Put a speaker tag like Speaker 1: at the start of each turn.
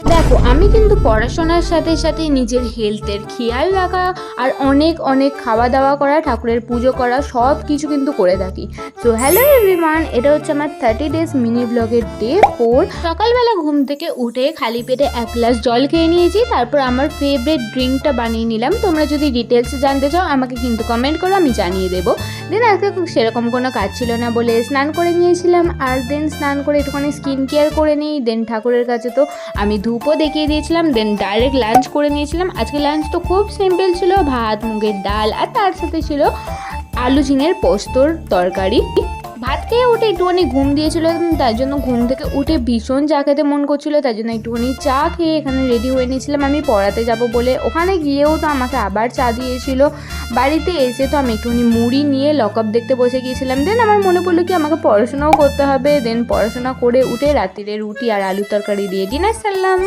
Speaker 1: দেখো, আমি কিন্তু পড়াশোনার সাথে সাথে নিজের হেলথের খেয়াল রাখা আর অনেক অনেক খাওয়া দাওয়া করা, ঠাকুরের পুজো করা, সব কিছু কিন্তু করে থাকি। সো হ্যালো এভরিওয়ান, এটা হচ্ছে আমার 30 ডেজ মিনি ব্লগের ডে 4। সকালবেলা ঘুম থেকে উঠে খালি পেটে 1 গ্লাস জল খেয়ে নিয়েছি, তারপর আমার ফেভারিট ড্রিঙ্কটা বানিয়ে নিলাম। তোমরা যদি ডিটেলস জানতে চাও আমাকে কিন্তু কমেন্ট করো, আমি জানিয়ে দেবো। দেন আজকে সেরকম কোনো কাজ ছিল না বলে স্নান করে নিয়েছিলাম, আর দেন স্নান করে একটুখানি স্কিন কেয়ার করে নিই। দেন ঠাকুরের কাছে তো আমি ধূপও দেখিয়ে দিয়েছিলাম। দেন ডাইরেক্ট লাঞ্চ করে নিয়েছিলাম। আজকে লাঞ্চ তো খুব সিম্পল ছিল, ভাত, মুগের ডাল, আর তার সাথে ছিল আলু ঝিঙের পোস্তর তরকারি। ভাত খেয়ে উঠে একটুখানি ঘুম দিয়েছিল, তার জন্য ঘুম থেকে উঠে ভীষণ চা খেতে মন করছিল, তার জন্য একটুখানি চা খেয়ে এখানে রেডি হয়ে নিয়েছিলাম আমি পড়াতে যাব বলে। ওখানে গিয়েও তো আমাকে আবার চা দিয়েছিল। বাড়িতে এসে তো আমি একটুখানি মুড়ি নিয়ে লকআপ দেখতে বসে গিয়েছিলাম। দেন আমার মনে পড়লো কি আমাকে পড়াশোনাও করতে হবে। দেন পড়াশোনা করে উঠে রাত্রিরে রুটি আর আলু তরকারি দিয়ে ডিনার সারলাম।